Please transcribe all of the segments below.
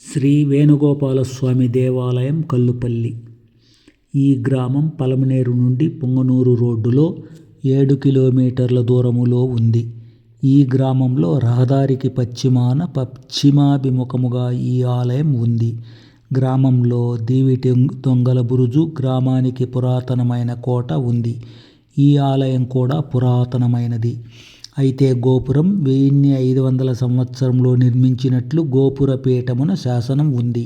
శ్రీ వేణుగోపాలస్వామి దేవాలయం కల్లుపల్లి. ఈ గ్రామం పలమనేరు నుండి పొంగనూరు రోడ్డులో 7 కిలోమీటర్ల దూరములో ఉంది. ఈ గ్రామంలో రహదారికి పశ్చిమాభిముఖముగా ఈ ఆలయం ఉంది. గ్రామంలో దీవిటి దొంగల బురుజు, గ్రామానికి పురాతనమైన కోట ఉంది. ఈ ఆలయం కూడా పురాతనమైనది. అయితే గోపురం 1500 సంవత్సరంలో నిర్మించినట్లు గోపుర పీఠమున శాసనం ఉంది.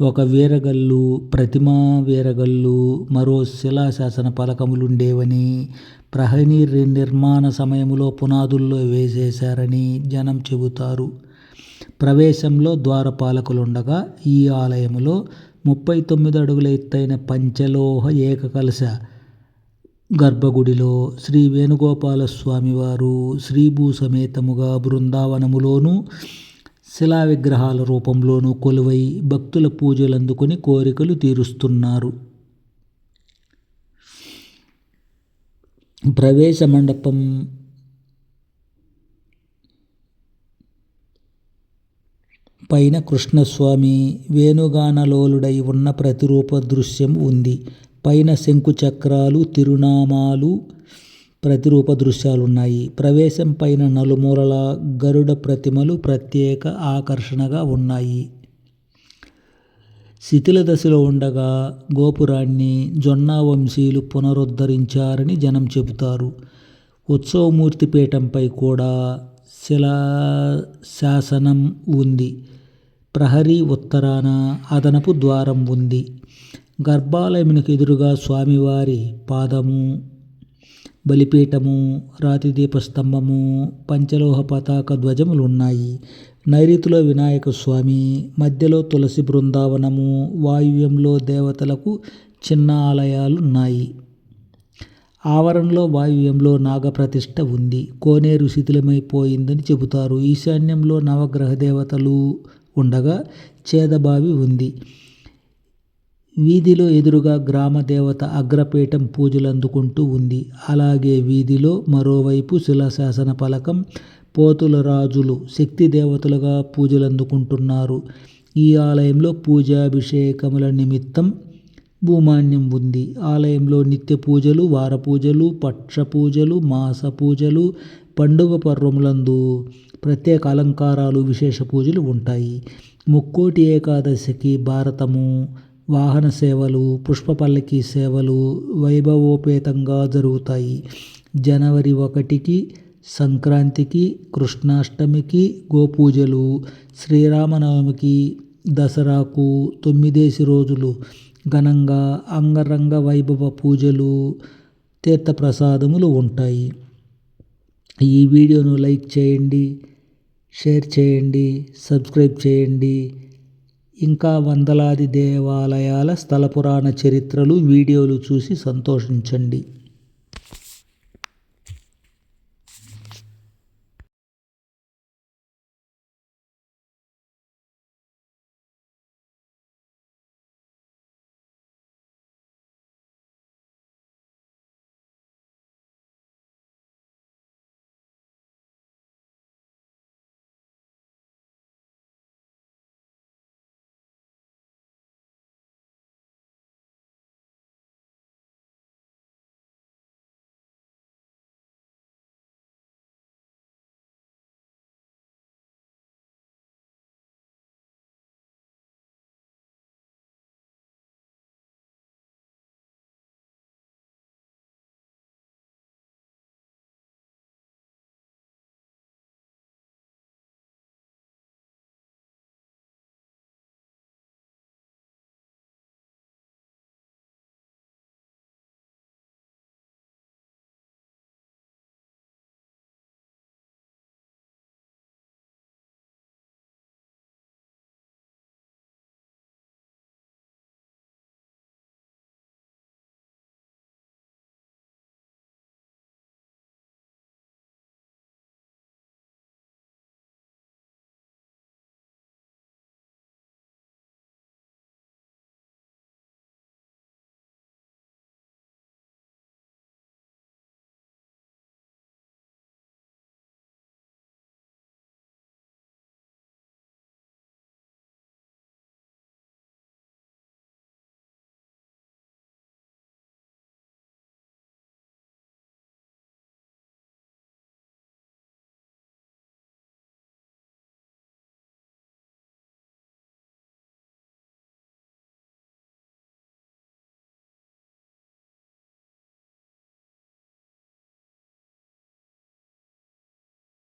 ఒక వీరగల్లు, ప్రతిమా వీరగల్లు, మరో శిలాశాసన పలకములుండేవని, ప్రహరీ నిర్మాణ సమయంలో పునాదుల్లో వేసేశారని జనం చెబుతారు. ప్రవేశంలో ద్వారపాలకులుండగా ఈ ఆలయములో 39 అడుగుల ఎత్తైన పంచలోహ ఏకకలశ గర్భగుడిలో శ్రీ వేణుగోపాలస్వామివారు శ్రీభూ సమేతముగా బృందావనములోను శిలా విగ్రహాల రూపంలోనూ కొలువై భక్తుల పూజలందుకొని కోరికలు తీరుస్తున్నారు. ప్రవేశ మండపం పైన కృష్ణస్వామి వేణుగానలోలుడై ఉన్న ప్రతిరూప దృశ్యం ఉంది. పైన శంకు చక్రాలు, తిరునామాలు ప్రతిరూప దృశ్యాలున్నాయి. ప్రవేశం పైన నలుమూలల గరుడ ప్రతిమలు ప్రత్యేక ఆకర్షణగా ఉన్నాయి. శిథిల దశలో ఉండగా గోపురాన్ని జొన్నా వంశీయులు పునరుద్ధరించారని జనం చెబుతారు. ఉత్సవమూర్తి పీఠంపై కూడా శిలాశాసనం ఉంది. ప్రహరీ ఉత్తరాన అదనపు ద్వారం ఉంది. గర్భాలయమునకు ఎదురుగా స్వామివారి పాదము, బలిపీఠము, రాతి దీపస్తంభము, పంచలోహ పతాక ధ్వజములున్నాయి. నైరుతిలో వినాయక స్వామి, మధ్యలో తులసి బృందావనము, వాయువ్యంలో దేవతలకు చిన్న ఆలయాలున్నాయి. ఆవరణలో వాయువ్యంలో నాగప్రతిష్ఠ ఉంది. కోనేరు శిథిలమైపోయిందని చెబుతారు. ఈశాన్యంలో నవగ్రహ దేవతలు ఉండగా చేదబావి ఉంది. వీధిలో ఎదురుగా గ్రామ దేవత అగ్రపీఠం పూజలందుకుంటూ ఉంది. అలాగే వీధిలో మరోవైపు శిలాశాసన పలకం, పోతుల రాజులు శక్తి దేవతలుగా పూజలందుకుంటున్నారు. ఈ ఆలయంలో పూజాభిషేకముల నిమిత్తం భూమాన్యం ఉంది. ఆలయంలో నిత్య పూజలు, వార పూజలు, పక్ష పూజలు, మాస పూజలు, పండుగ పర్వములందు ప్రత్యేక అలంకారాలు, విశేష పూజలు ఉంటాయి. ముక్కోటి ఏకాదశికి భారతము, వాహన సేవలు, పుష్పపల్లకి సేవలు వైభవోపేతంగా జరుగుతాయి. జనవరి 1కి, సంక్రాంతికి, కృష్ణాష్టమికి గోపూజలు, శ్రీరామనవమికి, దసరాకు 9 రోజులు ఘనంగా అంగరంగ వైభవ పూజలు, తీర్థప్రసాదములు ఉంటాయి. ఈ వీడియోను లైక్ చేయండి, షేర్ చేయండి, సబ్స్క్రైబ్ చేయండి. ఇంకా వందలాది దేవాలయాల స్థల పురాణ చరిత్రలు, వీడియోలు చూసి సంతోషించండి.